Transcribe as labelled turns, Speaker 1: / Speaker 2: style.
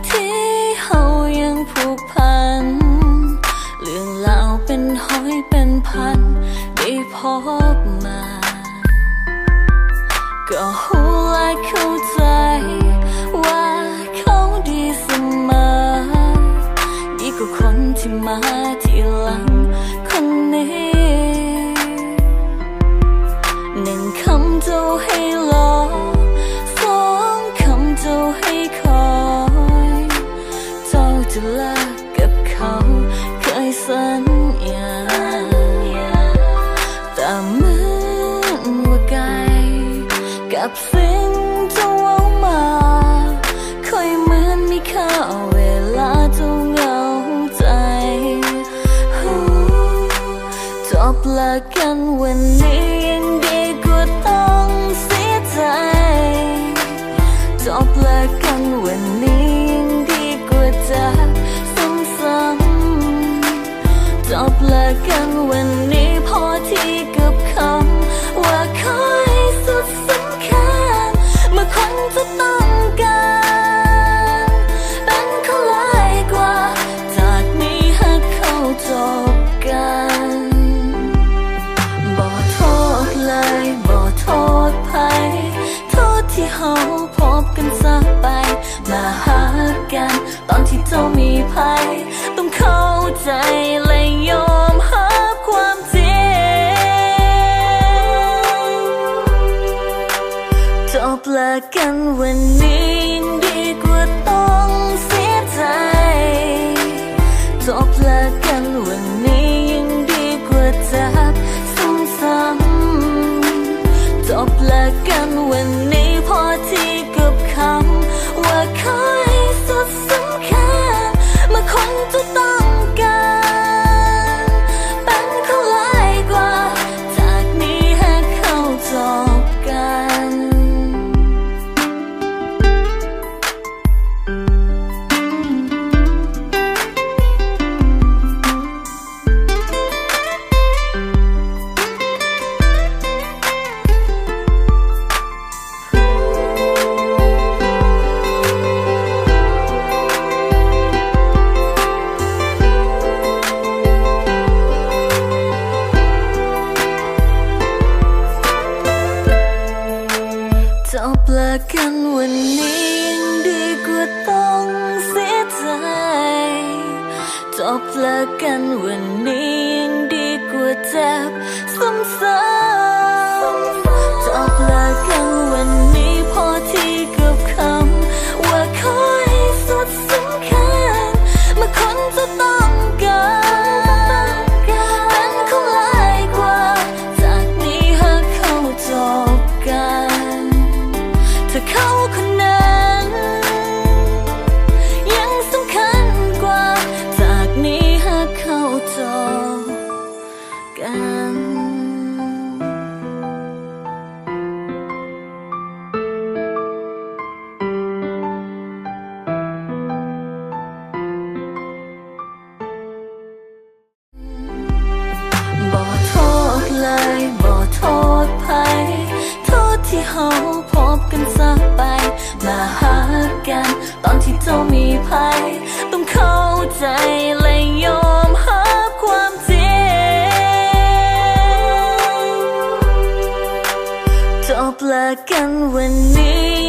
Speaker 1: ที่เฮายังผูกพันเรื่องราวเป็นห้อยเป็นพันได้พบมาก็หูและเข้าใจว่าเขาดีเสมอดีกว่าคนที่มาทีหลังคนนี้หนึ่งคำเจ้าให้รอสองคำเจ้าให้คอยเจ้าจะเลิกกับเขาเคยสัญญาแต่เหมือนว่าไกลกับสิ่งที่ว่ามาค่อยเหมือนมีค่าเวลาเจ้าเหงาใจจบละกันวันนี้ยังดีกว่าต้องเสียใจจบละกันวันนี้ยังดีกว่าจะซ้ำๆจบละกันวันนี้พอที่กับคำว่าคอยสุดสำคัญเมื่อคนจะต้องการเป็นเขาหลายกว่าจากนี้ให้เขาจบกันบ่โทษเลยบ่โทษใครโทษที่เฮาพบกันซะไปมาหากันตอนที่เจ้ามีภัยต้องเข้าใจและยอมรับความจริงจบละกันวันนี้ยังดีกว่าต้องเสียใจจบละกันวันนี้ยังดีกว่าจะซ้ำๆจบละกันวันนี้พอที่กับคำว่าคอยสุดสำคัญเมื่อคนจะต้องการเป็นเขาหลายกว่าจากนี้ให้เขาจบกันจบละกันวันนี้ยังดีกว่าต้องเสียใจจบละกันวันนี้ยังดีกว่าเจ็บซ้ำๆจบละกันวันนี้พอที่กับคำว่าคอยสุดสำคัญเมื่อคนจะต้องการเป็นเขาหลายกว่าจากนี้ให้เขาจบกันถ้าเขาคนนั้นยังสำคัญกว่าจากนี้ให้เขาจบกันบ่โทษเลยบ่โทษใครโทษที่เฮาพบกันซะไปมาหากันตอนที่เจ้ามีภัยต้องเข้าใจและยอมรับความจริงจบละกันวันนี้